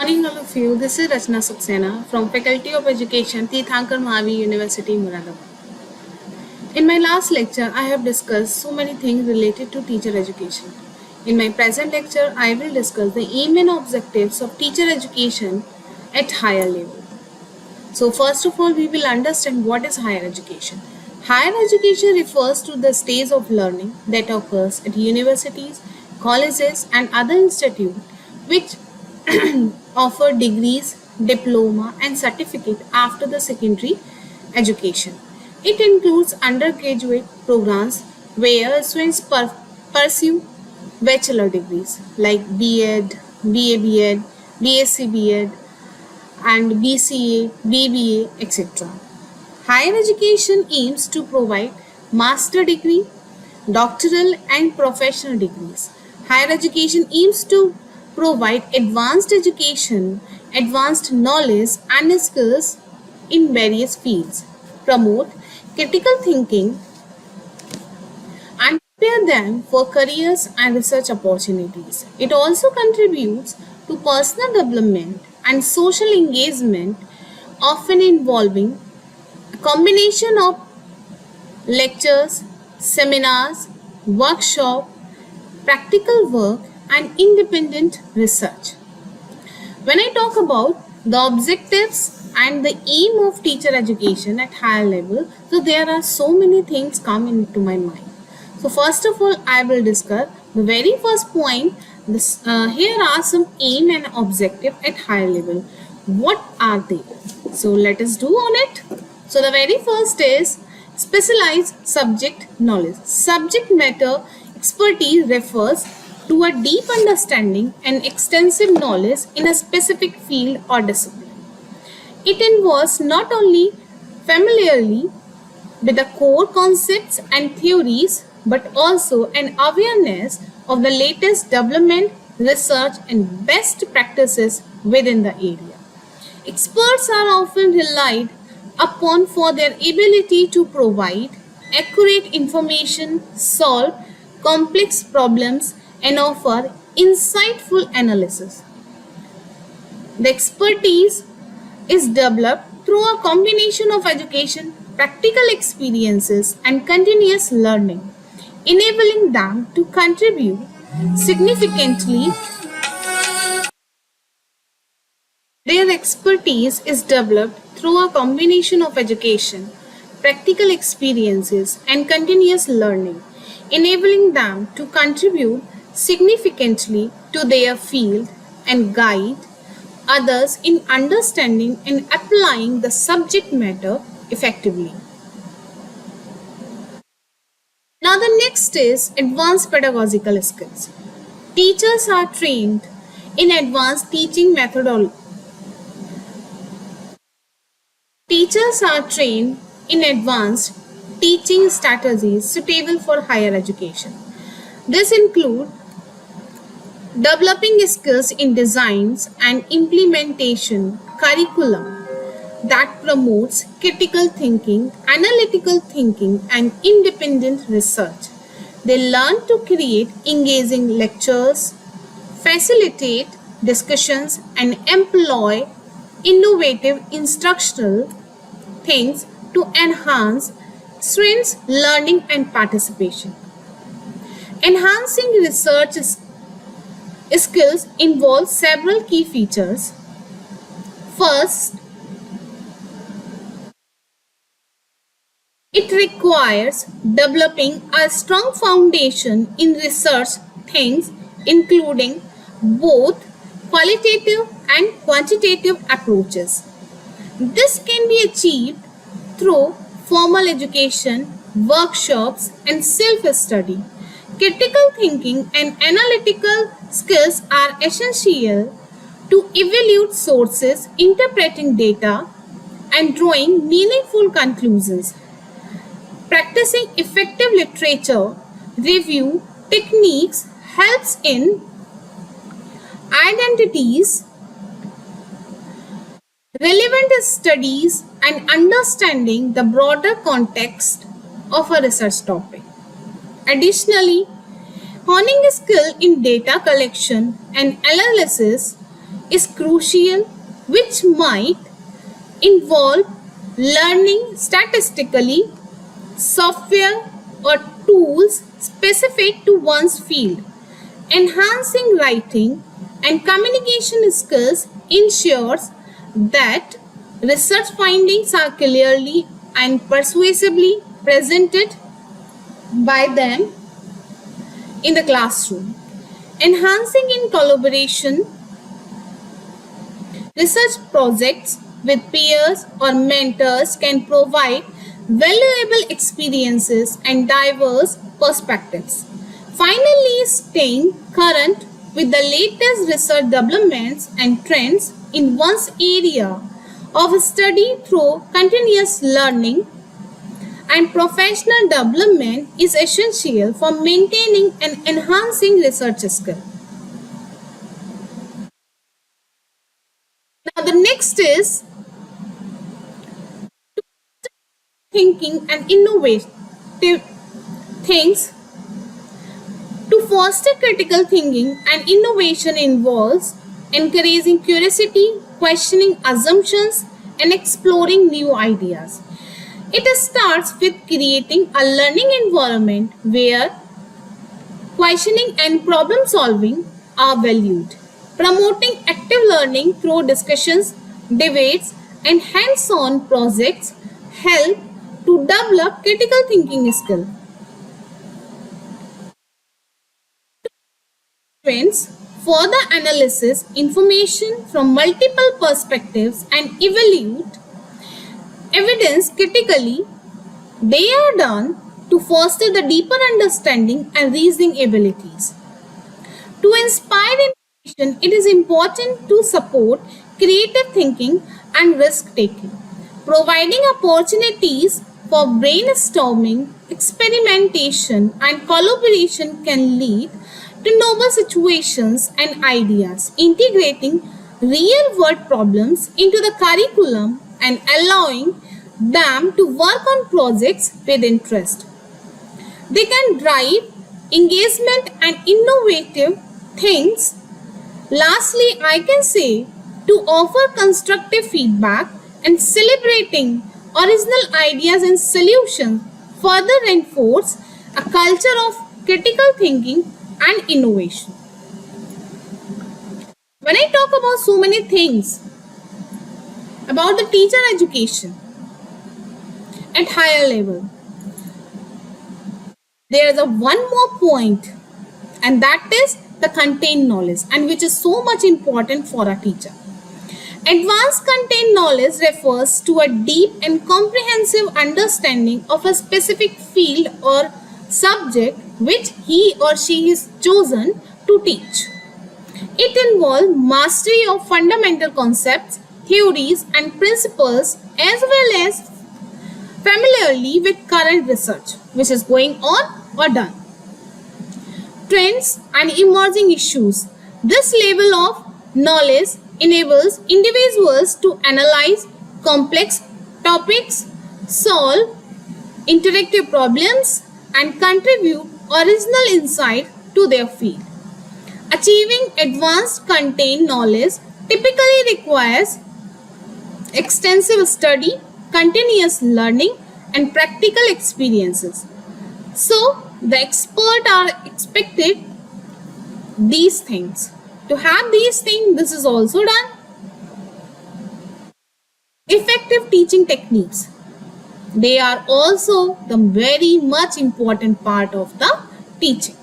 Morning, all of you. This is Rachna Saxena from Faculty of Education, Tirthankar Mahavi University, Muradabad. In my last lecture, I have discussed so many things related to teacher education. In my present lecture, I will discuss the aim and objectives of teacher education at higher level. So, first of all, we will understand what is higher education. Higher education refers to the stage of learning that occurs at universities, colleges, and other institutes which offer degrees, diploma, and certificate after the secondary education. It includes undergraduate programs where students pursue bachelor degrees like B.Ed, BA B.Ed, BSc B.Ed, and BCA, BBA, etc. Higher education aims to provide master degree, doctoral, and professional degrees. Higher education aims to provide advanced education, advanced knowledge, and skills in various fields, promote critical thinking, and prepare them for careers and research opportunities. It also contributes to personal development and social engagement, often involving a combination of lectures, seminars, workshop, practical work, and independent research. When I talk about the objectives and the aim of teacher education at higher level, so there are so many things come into my mind. So first of all, I will discuss the very first point. Here are some aim and objective at higher level. What are they? So let us do on it. So the very first is specialized subject knowledge. Subject matter expertise refers to a deep understanding and extensive knowledge in a specific field or discipline. It involves not only familiarity with the core concepts and theories, but also an awareness of the latest development, research, and best practices within the area. Experts are often relied upon for their ability to provide accurate information, solve complex problems, and offer insightful analysis. The expertise is developed through a combination of education, practical experiences, and continuous learning, enabling them to contribute significantly. Their expertise is developed through a combination of education, practical experiences, and continuous learning, enabling them to contribute significantly to their field and guide others in understanding and applying the subject matter effectively. Now, the next is advanced pedagogical skills. Teachers are trained in advanced teaching methodology. Teachers are trained in advanced teaching strategies suitable for higher education. This include developing skills in designs and implementation curriculum that promotes critical thinking, analytical thinking, and independent research. They learn to create engaging lectures, facilitate discussions, and employ innovative instructional things to enhance students' learning and participation. Enhancing research skills involves several key features. First, it requires developing a strong foundation in research things, including both qualitative and quantitative approaches. This can be achieved through formal education, workshops, and self-study. Critical thinking and analytical skills are essential to evaluate sources, interpreting data, and drawing meaningful conclusions. Practicing effective literature review techniques helps in identities, relevant studies, and understanding the broader context of a research topic. Additionally, honing skill in data collection and analysis is crucial, which might involve learning statistically software or tools specific to one's field. Enhancing writing and communication skills ensures that research findings are clearly and persuasively presented by them in the classroom. Enhancing in collaboration, research projects with peers or mentors can provide valuable experiences and diverse perspectives. Finally, staying current with the latest research developments and trends in one's area of study through continuous learning and professional development is essential for maintaining and enhancing research skills. Now, the next is thinking and innovative things. To foster critical thinking and innovation involves encouraging curiosity, questioning assumptions, and exploring new ideas. It starts with creating a learning environment where questioning and problem solving are valued. Promoting active learning through discussions, debates, and hands on projects help to develop critical thinking skills. Trends further analysis information from multiple perspectives and evaluate evidence critically. They are done to foster the deeper understanding and reasoning abilities. To inspire innovation, it is important to support creative thinking and risk taking. Providing opportunities for brainstorming, experimentation, and collaboration can lead to novel situations and ideas. Integrating real world problems into the curriculum and allowing them to work on projects with interest. They can drive engagement and innovative things. Lastly, I can say to offer constructive feedback and celebrating original ideas and solutions further reinforce a culture of critical thinking and innovation. When I talk about so many things about the teacher education at higher level, there is a one more point, and that is the contained knowledge, and which is so much important for a teacher. Advanced contained knowledge refers to a deep and comprehensive understanding of a specific field or subject which he or she is chosen to teach. It involves mastery of fundamental concepts, theories, and principles, as well as familiarity with current research which is going on or done. Trends and emerging issues. This level of knowledge enables individuals to analyze complex topics, solve interactive problems, and contribute original insight to their field. Achieving advanced contained knowledge typically requires extensive study, continuous learning, and practical experiences. So, the experts are expected these things. To have these things, this is also done. Effective teaching techniques. They are also the very much important part of the teaching.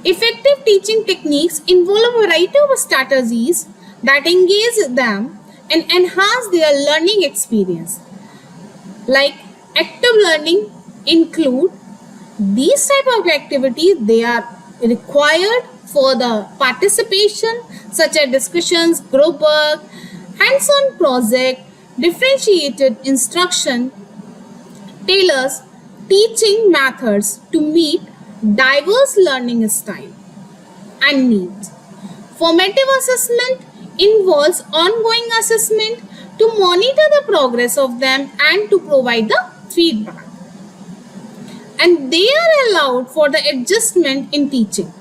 Effective teaching techniques involve a variety of strategies that engage them and enhance their learning experience. Like active learning include these type of activities. They are required for the participation such as discussions, group work, hands-on project, differentiated instruction, tailors teaching methods to meet diverse learning style and needs. Formative assessment involves ongoing assessment to monitor the progress of them and to provide the feedback. And they are allowed for the adjustment in teaching.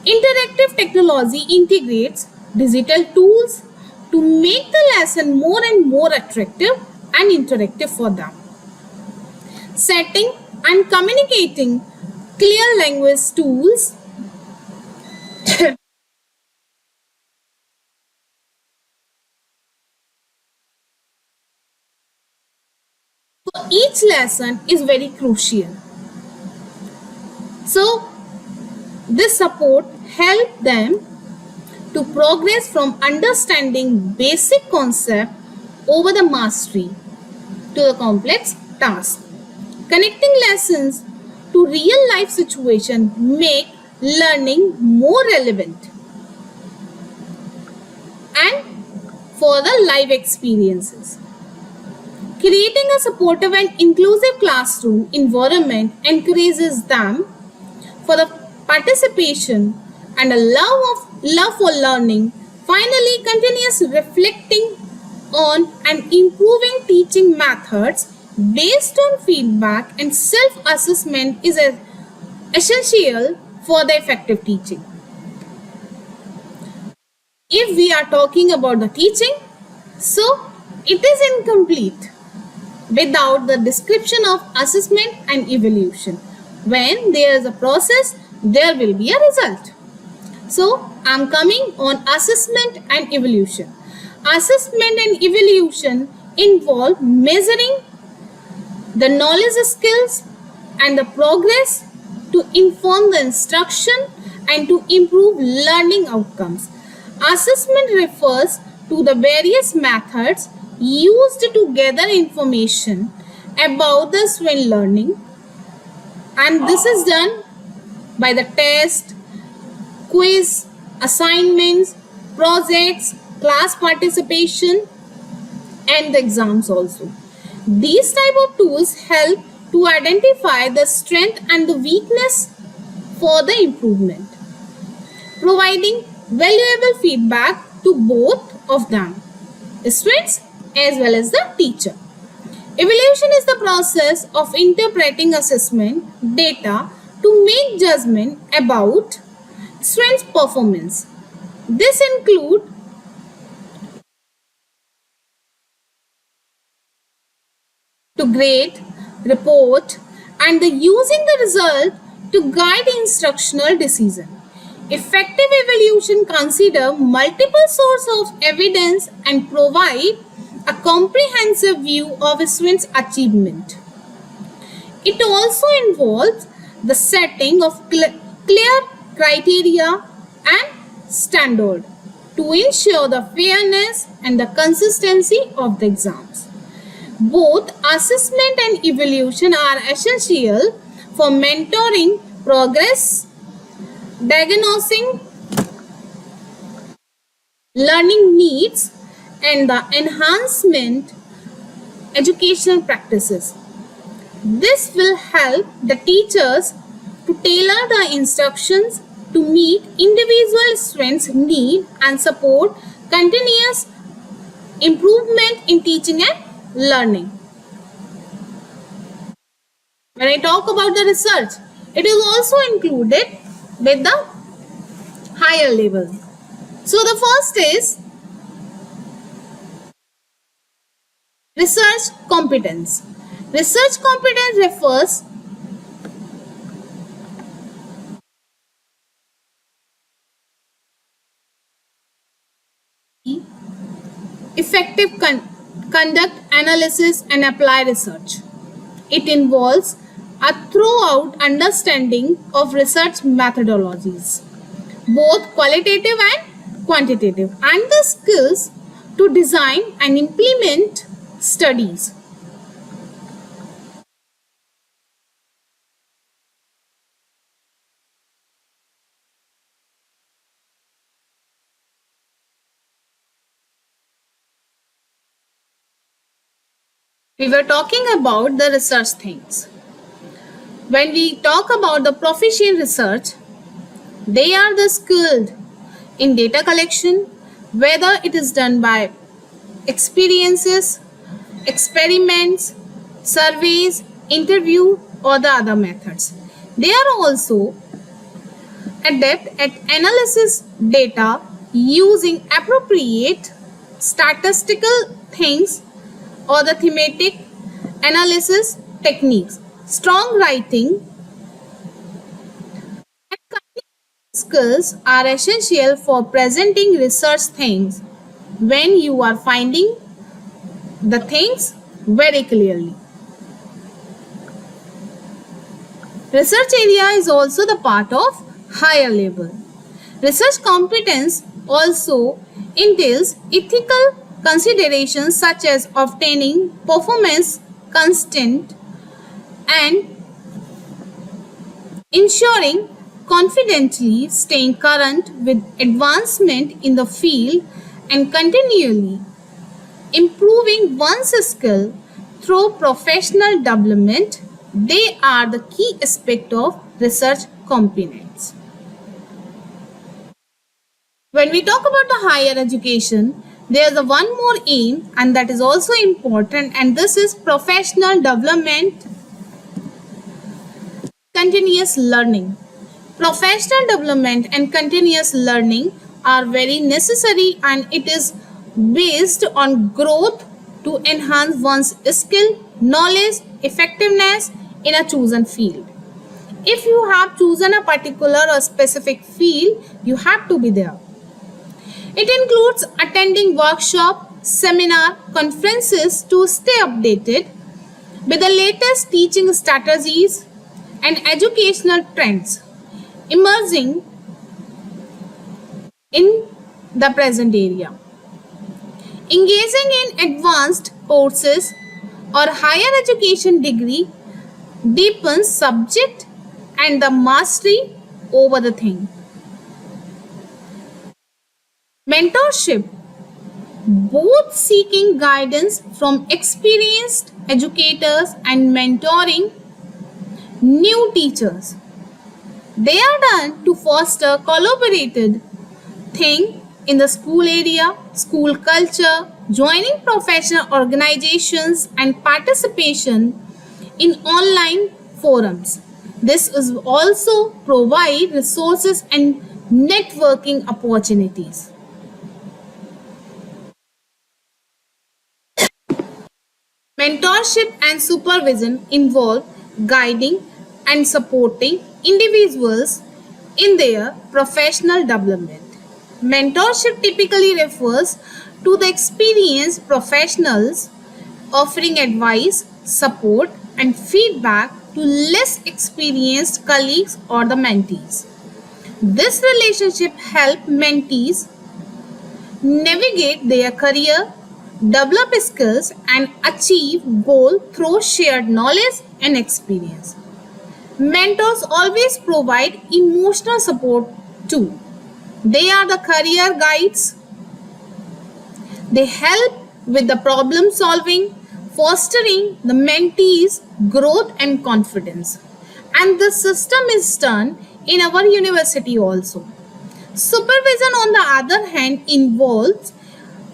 Interactive technology integrates digital tools to make the lesson more and more attractive and interactive for them. Setting and communicating clear language tools for each lesson is very crucial. So, this support helps them to progress from understanding basic concept over the mastery to the complex task. Connecting lessons to real life situation make learning more relevant and for the live experiences. Creating a supportive and inclusive classroom environment encourages them for the participation and a love for learning. Finally, continuous reflecting on and improving teaching methods based on feedback and self-assessment is essential for the effective teaching. If we are talking about the teaching, so it is incomplete without the description of assessment and evaluation. When there is a process, there will be a result. So, I am coming on assessment and evaluation. Assessment and evaluation involve measuring the knowledge skills and the progress to inform the instruction and to improve learning outcomes. Assessment refers to the various methods used to gather information about the student learning, and this is done by the test, quiz, assignments, projects, class participation and the exams also. These type of tools help to identify the strength and the weakness for the improvement, providing valuable feedback to both of them, students as well as the teacher. Evaluation is the process of interpreting assessment data to make judgment about students' performance. This includes to grade, report, and the using the result to guide instructional decision. Effective evaluation consider multiple sources of evidence and provide a comprehensive view of a student's achievement. It also involves the setting of clear criteria and standard to ensure the fairness and the consistency of the exams. Both assessment and evaluation are essential for mentoring progress, diagnosing learning needs, and the enhancement educational practices. This will help the teachers to tailor the instructions to meet individual students' need and support continuous improvement in teaching and learning. When I talk about the research, it is also included with the higher level. So the first is research competence. Research competence refers to effective conduct analysis and apply research. It involves a thorough understanding of research methodologies, both qualitative and quantitative, and the skills to design and implement studies. We were talking about the research things. When we talk about the proficient research, they are the skilled in data collection, whether it is done by experiences, experiments, surveys, interview, or the other methods. They are also adept at analysis data using appropriate statistical things or the thematic analysis techniques. Strong writing skills are essential for presenting research things when you are finding the things very clearly. Research area is also the part of higher level. Research competence also entails ethical considerations such as obtaining performance constant and ensuring confidently staying current with advancement in the field and continually improving one's skill through professional development. They are the key aspect of research competence. When we talk about the higher education, there is a one more aim and that is also important, and this is professional development, continuous learning. Professional development and continuous learning are very necessary, and it is based on growth to enhance one's skill, knowledge, effectiveness in a chosen field. If you have chosen a particular or specific field, you have to be there. It includes attending workshop, seminar, conferences to stay updated with the latest teaching strategies and educational trends emerging in the present area. Engaging in advanced courses or higher education degree deepens subject and the mastery over the thing. Mentorship, both seeking guidance from experienced educators and mentoring new teachers. They are done to foster collaborated thing in the school area, school culture, joining professional organizations and participation in online forums. This is also provide resources and networking opportunities. Mentorship and supervision involve guiding and supporting individuals in their professional development. Mentorship typically refers to the experienced professionals offering advice, support, and feedback to less experienced colleagues or the mentees. This relationship helps mentees navigate their career, develop skills, and achieve goals through shared knowledge and experience. Mentors always provide emotional support too. They are the career guides. They help with the problem solving, fostering the mentees' growth and confidence. And the system is done in our university also. Supervision, on the other hand, involves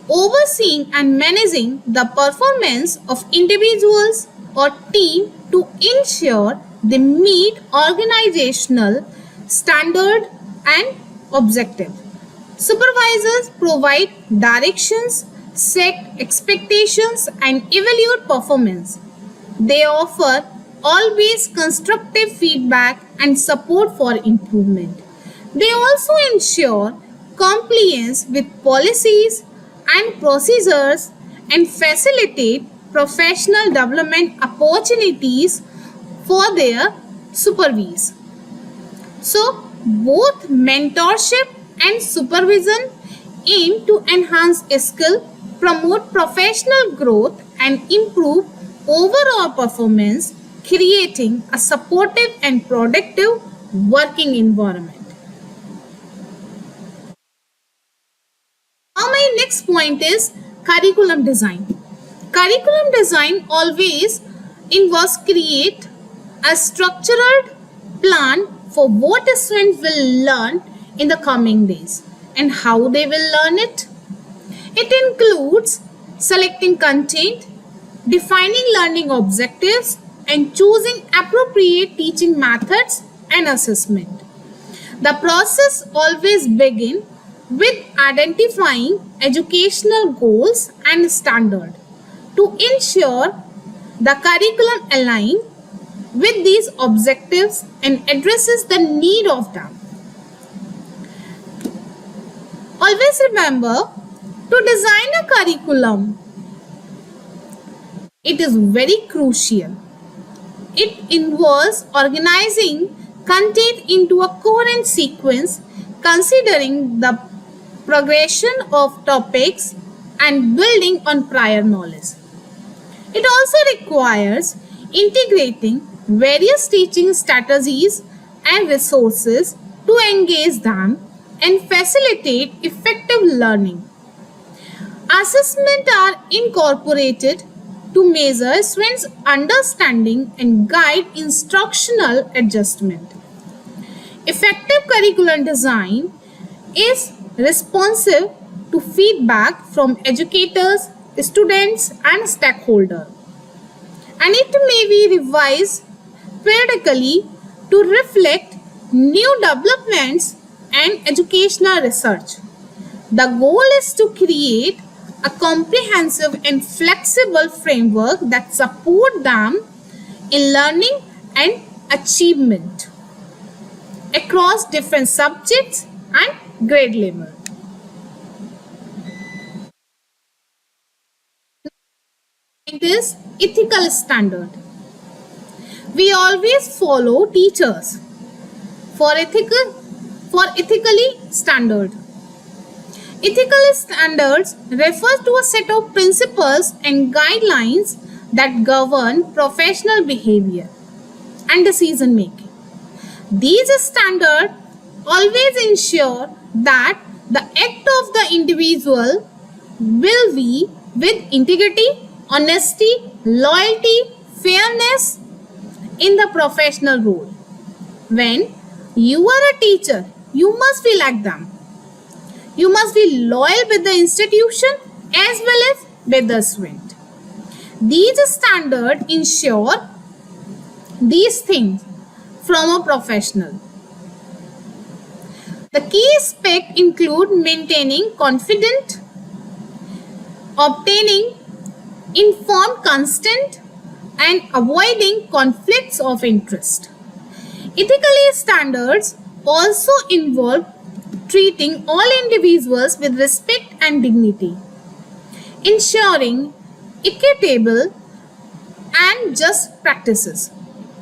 overseeing and managing the performance of individuals or team to ensure they meet organizational standard and objective. Supervisors provide directions, set expectations, and evaluate performance. They offer always constructive feedback and support for improvement. They also ensure compliance with policies and procedures and facilitate professional development opportunities for their supervisees. So, both mentorship and supervision aim to enhance skill, promote professional growth, and improve overall performance, creating a supportive and productive working environment. Now, my next point is curriculum design. Curriculum design always involves create a structured plan for what a student will learn in the coming days and how they will learn it. It includes selecting content, defining learning objectives, and choosing appropriate teaching methods and assessment. The process always begins with identifying educational goals and standard to ensure the curriculum align with these objectives and addresses the need of them. Always remember to design a curriculum. It is very crucial. It involves organizing content into a coherent sequence considering the progression of topics and building on prior knowledge. It also requires integrating various teaching strategies and resources to engage them and facilitate effective learning. Assessments are incorporated to measure students' understanding and guide instructional adjustment. Effective curriculum design is responsive to feedback from educators, students, and stakeholders, and it may be revised periodically to reflect new developments and educational research. The goal is to create a comprehensive and flexible framework that supports them in learning and achievement across different subjects and grade level. It is ethical standard. We always follow teachers for ethically standard. Ethical standards refers to a set of principles and guidelines that govern professional behavior and decision making. These standards always ensure that the act of the individual will be with integrity, honesty, loyalty, fairness in the professional role. When you are a teacher, you must be like them. You must be loyal with the institution as well as with the student. These standards ensure these things from a professional. The key aspects include maintaining confidence, obtaining informed consent, and avoiding conflicts of interest. Ethical standards also involve treating all individuals with respect and dignity, ensuring equitable and just practices.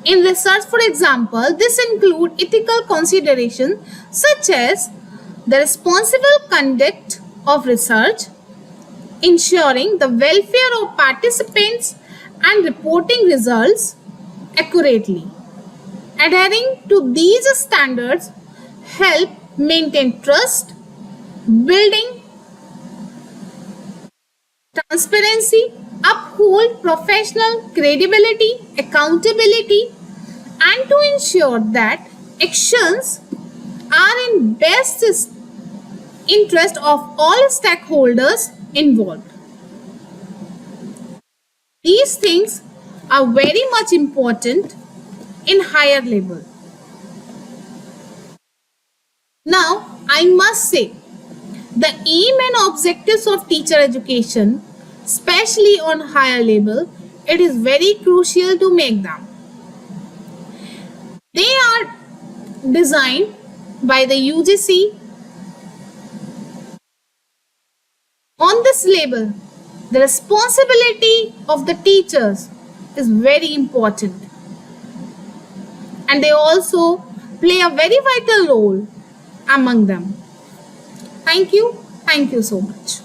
In research, for example, this includes ethical considerations such as the responsible conduct of research, ensuring the welfare of participants and reporting results accurately. Adhering to these standards help maintain trust, building transparency, uphold professional credibility, accountability, and to ensure that actions are in best interest of all stakeholders involved. These things are very much important in higher level. Now, I must say, the aim and objectives of teacher education, especially on higher level, it is very crucial to make them. They are designed by the UGC. On this level, the responsibility of the teachers is very important, and they also play a very vital role among them. Thank you so much.